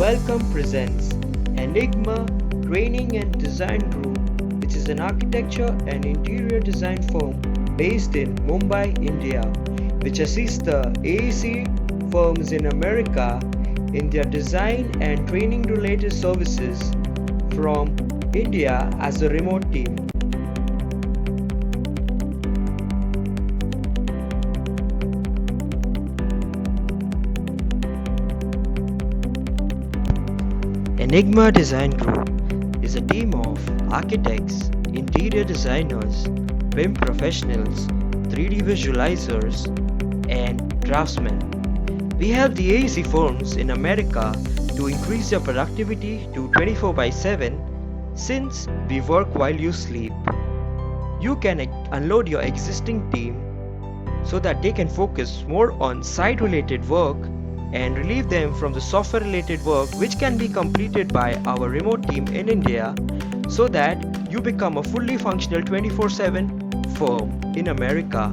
Welcome presents Enigma Training and Design Group, which is an architecture and interior design firm based in Mumbai, India, which assists the AEC firms in America in their design and training related services from India as a remote team. Enigma Design Group is a team of architects, interior designers, BIM professionals, 3D visualizers, and draftsmen. We help the AEC firms in America to increase their productivity to 24 by 7 since we work while you sleep. You can unload your existing team so that they can focus more on site related work and relieve them from the software related work which can be completed by our remote team in India, so that you become a fully functional 24/7 firm in America.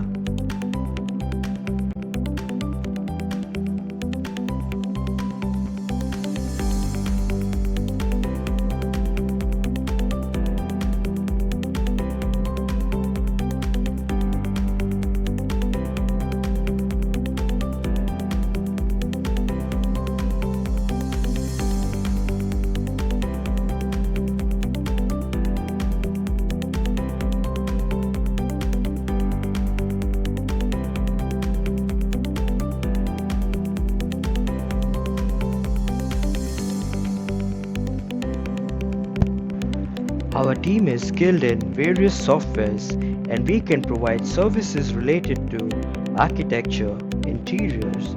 Our team is skilled in various softwares and we can provide services related to architecture, interiors,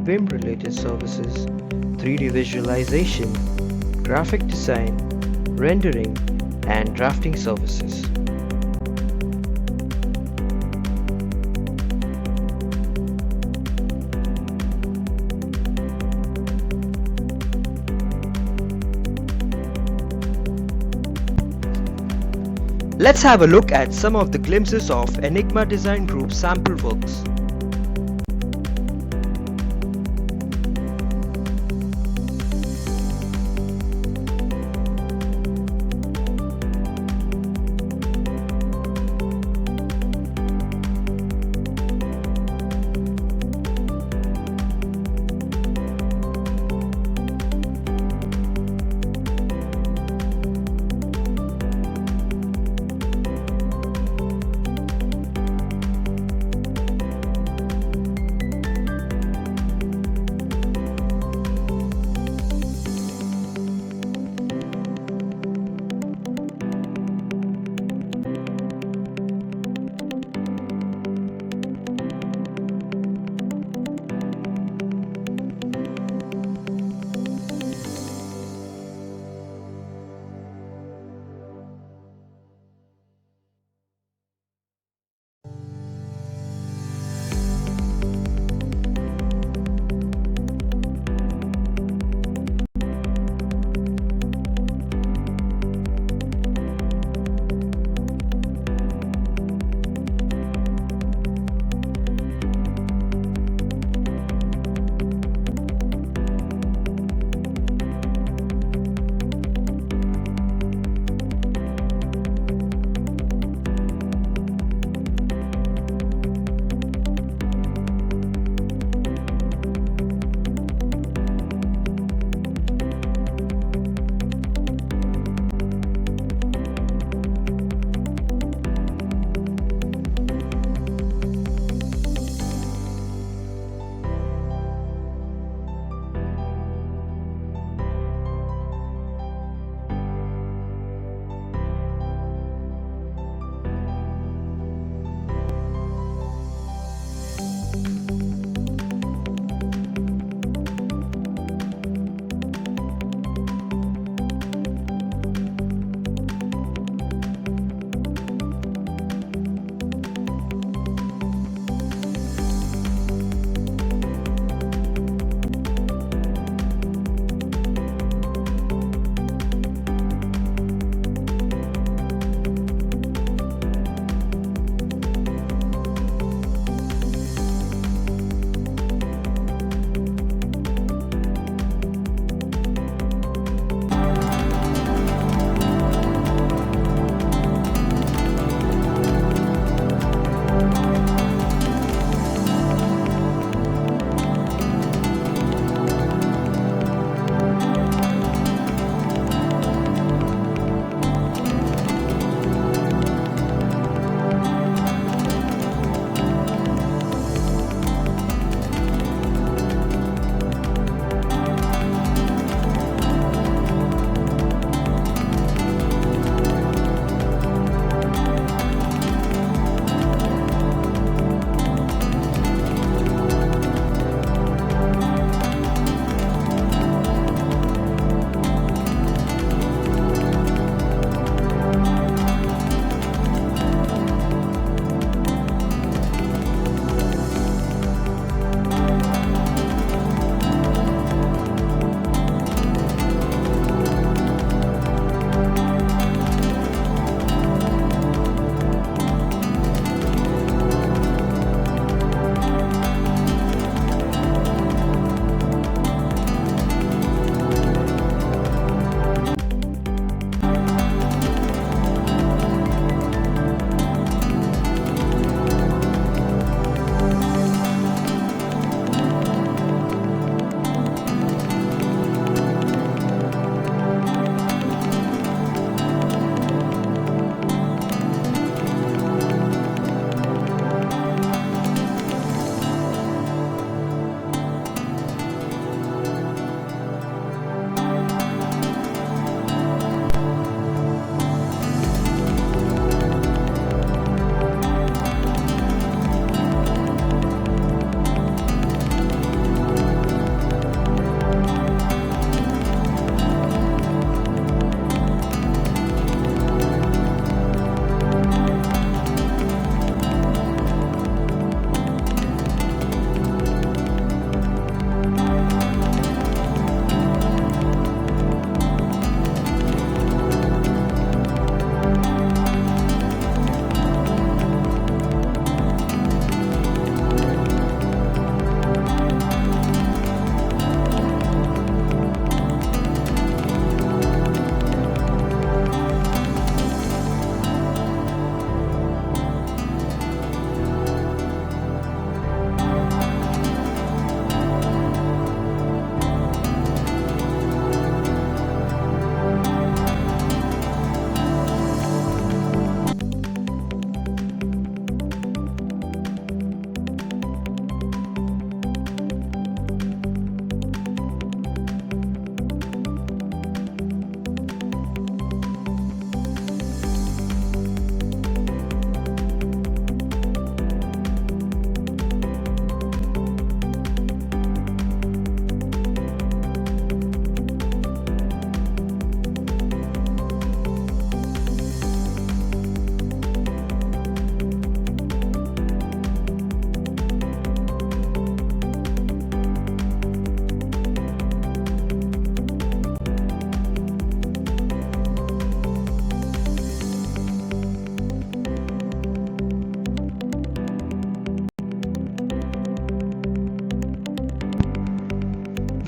BIM related services, 3D visualization, graphic design, rendering, and drafting services. Let's have a look at some of the glimpses of Enigma Design Group sample works.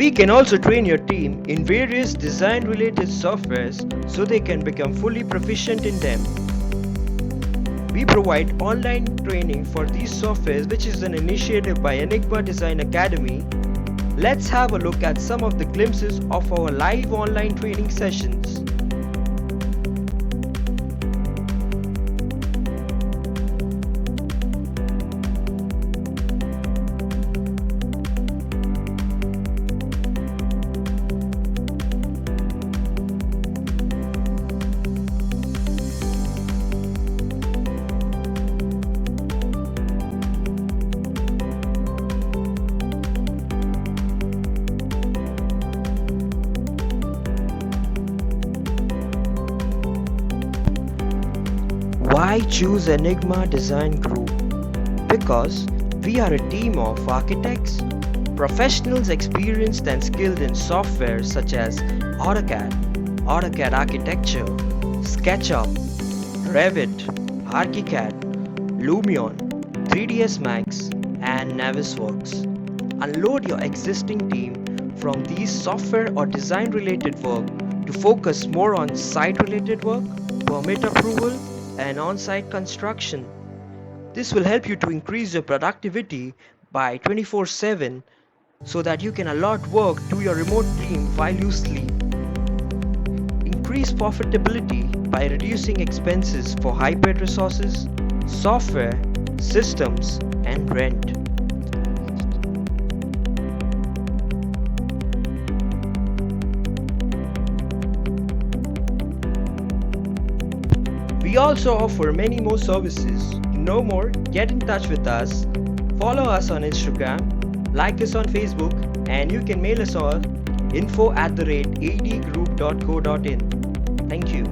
We can also train your team in various design related softwares so they can become fully proficient in them. We provide online training for these softwares, which is an initiative by Enigma Design Academy. Let's have a look at some of the glimpses of our live online training sessions. Why choose Enigma Design Group? Because we are a team of architects, professionals experienced and skilled in software such as AutoCAD, AutoCAD Architecture, SketchUp, Revit, ArchiCAD, Lumion, 3ds Max, and Navisworks. Unload your existing team from these software or design related work to focus more on site related work, permit approval, and on-site construction. This will help you to increase your productivity by 24/7 so that you can allot work to your remote team while you sleep. Increase profitability by reducing expenses for high-paid resources, software, systems, and rent. We also offer many more services. To know more, get in touch with us, follow us on Instagram, like us on Facebook, and you can mail us on info@adgroup.co.in. Thank you.